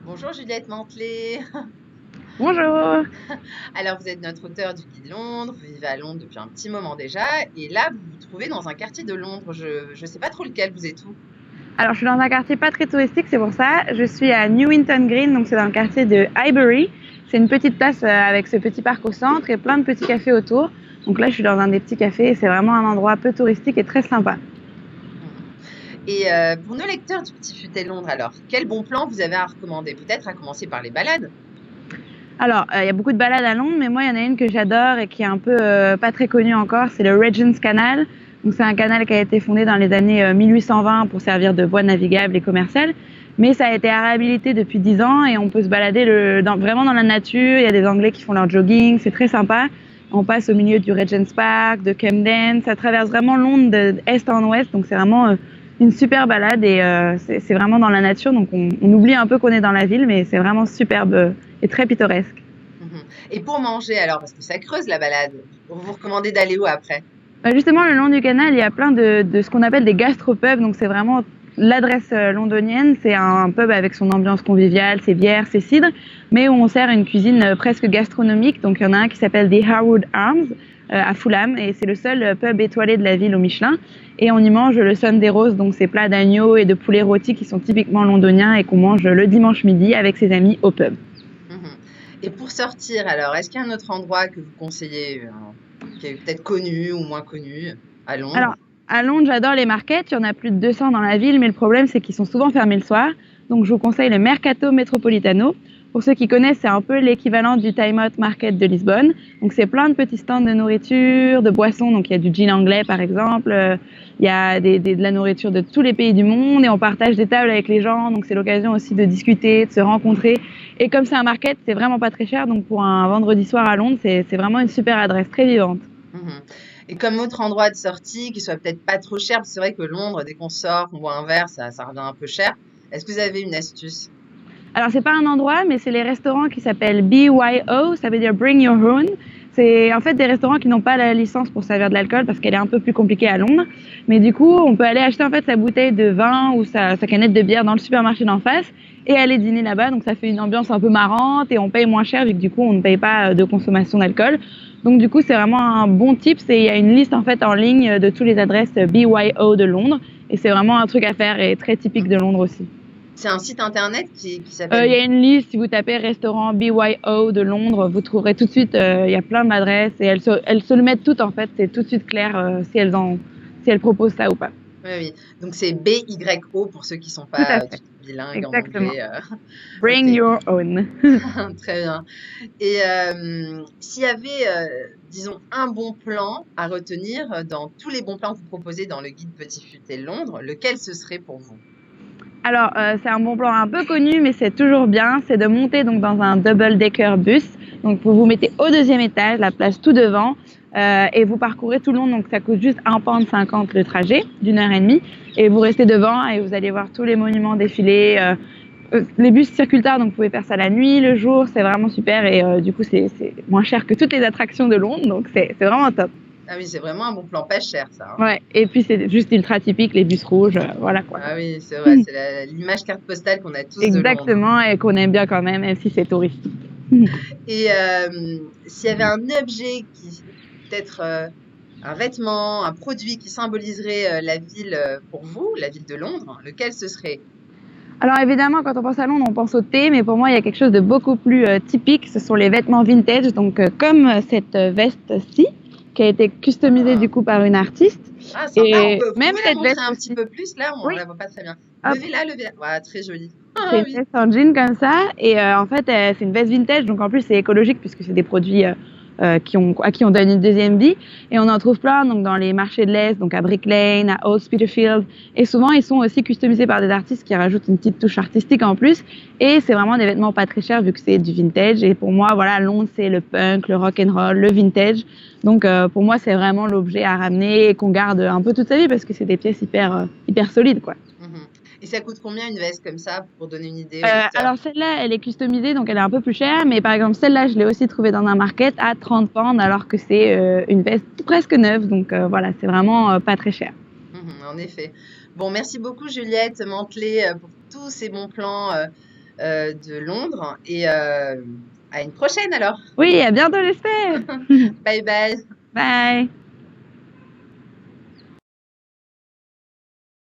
Bonjour Juliette Mantelet. Bonjour. Alors vous êtes notre auteur du Guide Londres, vous vivez à Londres depuis un petit moment déjà, et là vous vous trouvez dans un quartier de Londres, je ne sais pas trop lequel, vous êtes où? Alors, je suis dans un quartier pas très touristique, c'est pour ça. Je suis à Newington Green, donc c'est dans le quartier de Highbury. C'est une petite place avec ce petit parc au centre et plein de petits cafés autour. Donc là, je suis dans un des petits cafés et c'est vraiment un endroit peu touristique et très sympa. Mhm. Et pour nos lecteurs du Petit Futé Londres, alors, quel bon plan vous avez à recommander? Peut-être à commencer par les balades. Alors, il y a beaucoup de balades à Londres, mais moi, il y en a une que j'adore et qui est un peu pas très connue encore, c'est le Regent's Canal. Donc, c'est un canal qui a été fondé dans les années 1820 pour servir de voie navigable et commerciale. Mais ça a été réhabilité depuis 10 ans et on peut se balader vraiment dans la nature. Il y a des Anglais qui font leur jogging, c'est très sympa. On passe au milieu du Regent's Park, de Camden. Ça traverse vraiment Londres d'est en ouest, donc c'est vraiment une super balade et c'est vraiment dans la nature. Donc on oublie un peu qu'on est dans la ville, mais c'est vraiment superbe et très pittoresque. Mhm. Et pour manger alors, parce que ça creuse la balade, vous recommandez d'aller où après? Justement, le long du canal, il y a plein de ce qu'on appelle des gastropubs. Donc, c'est vraiment l'adresse londonienne. C'est un pub avec son ambiance conviviale, ses bières, ses cidres, mais où on sert une cuisine presque gastronomique. Donc, il y en a un qui s'appelle The Harwood Arms à Fulham et c'est le seul pub étoilé de la ville au Michelin. Et on y mange le Sunday roast, donc ces plats d'agneau et de poulet rôti qui sont typiquement londoniens et qu'on mange le dimanche midi avec ses amis au pub. Mhm. Et pour sortir alors, est-ce qu'il y a un autre endroit que vous conseillez, qui est peut-être connu ou moins connu à Alors, Londres? à Londres, j'adore les markets. Il y en a plus de 200 dans la ville, mais le problème, c'est qu'ils sont souvent fermés le soir. Donc, je vous conseille le Mercato Metropolitano. Pour ceux qui connaissent, c'est un peu l'équivalent du Time Out Market de Lisbonne. Donc, c'est plein de petits stands de nourriture, de boissons. Donc, il y a du gin anglais, par exemple. Il y a de la nourriture de tous les pays du monde et on partage des tables avec les gens. Donc, c'est l'occasion aussi de discuter, de se rencontrer. Et comme c'est un market, c'est vraiment pas très cher. Donc, pour un vendredi soir à Londres, c'est vraiment une super adresse, très vivante. Mhm. Et comme autre endroit de sortie qui soit peut-être pas trop cher, parce que c'est vrai que Londres, dès qu'on sort, qu'on boit un verre, ça revient un peu cher. Est-ce que vous avez une astuce? Alors, c'est pas un endroit, mais c'est les restaurants qui s'appellent BYO, ça veut dire Bring Your Own. C'est en fait des restaurants qui n'ont pas la licence pour servir de l'alcool parce qu'elle est un peu plus compliquée à Londres. Mais du coup, on peut aller acheter en fait sa bouteille de vin ou sa canette de bière dans le supermarché d'en face et aller dîner là-bas. Donc ça fait une ambiance un peu marrante et on paye moins cher vu que du coup on ne paye pas de consommation d'alcool. Donc du coup, c'est vraiment un bon tip. Il y a une liste en fait en ligne de toutes les adresses BYO de Londres et c'est vraiment un truc à faire et très typique de Londres aussi. C'est un site internet qui s'appelle. Il y a une liste, si vous tapez restaurant BYO de Londres, vous trouverez tout de suite, il y a plein d'adresses et elles se le mettent toutes en fait, c'est tout de suite clair si elles proposent ça ou pas. Oui, oui. Donc c'est BYO pour ceux qui sont Tout à pas fait, bilingues en exactement. anglais. Ok, Bring your own. très bien. Et s'il y avait, disons, un bon plan à retenir dans tous les bons plans que vous proposez dans le guide Petit Futé Londres, lequel ce serait pour vous? Alors, c'est un bon plan un peu connu, mais c'est toujours bien, c'est de monter donc dans un double-decker bus. Donc, vous vous mettez au deuxième étage, la place tout devant, et vous parcourez tout le long. Donc, ça coûte juste 1,50 £ le trajet, d'1 h 30. Et vous restez devant et vous allez voir tous les monuments défiler. Les bus circulent tard, donc vous pouvez faire ça la nuit, le jour, c'est vraiment super. Et du coup, c'est moins cher que toutes les attractions de Londres, donc c'est vraiment top. Ah oui, c'est vraiment un bon plan, pas cher ça, hein. Ouais, et puis c'est juste ultra typique, les bus rouges, voilà quoi. Ah oui, c'est vrai, c'est l'image carte postale qu'on a tous de Londres. Exactement, et qu'on aime bien quand même si c'est touristique. Et s'il y avait un objet qui, peut-être un vêtement, un produit qui symboliserait la ville pour vous, la ville de Londres, lequel ce serait? Alors évidemment, quand on pense à Londres, on pense au thé, mais pour moi, il y a quelque chose de beaucoup plus typique, ce sont les vêtements vintage, donc comme cette veste-ci, qui a été customisée Ah, du coup par une artiste. ah, sympa. Et Vous même pouvez la cette montrer veste un petit aussi. peu plus là, on Oui, la voit pas très bien. hop, Levez-la, levez-la. Voilà, très jolie. c'est Ah une oui. veste en jean comme ça, et en fait, c'est une veste vintage, donc en plus c'est écologique puisque c'est des produits à qui on donne une deuxième vie, et on en trouve plein donc dans les marchés de l'Est, donc à Brick Lane, à Old Spitalfields, et souvent ils sont aussi customisés par des artistes qui rajoutent une petite touche artistique en plus, et c'est vraiment des vêtements pas très chers vu que c'est du vintage, et pour moi voilà, Londres c'est le punk, le rock and roll, le vintage, donc pour moi c'est vraiment l'objet à ramener et qu'on garde un peu toute sa vie parce que c'est des pièces hyper solides quoi. Mhm. Et ça coûte combien une veste comme ça pour donner une idée aux lecteurs? Alors celle-là, elle est customisée, donc elle est un peu plus chère, mais par exemple celle-là, je l'ai aussi trouvée dans un market à 30 pounds, alors que c'est une veste presque neuve, donc voilà, c'est vraiment pas très cher. Mhm, en effet. Bon, merci beaucoup Juliette Mantelet pour tous ces bons plans de Londres et à une prochaine alors. Oui, à bientôt, j'espère. Bye bye. Bye.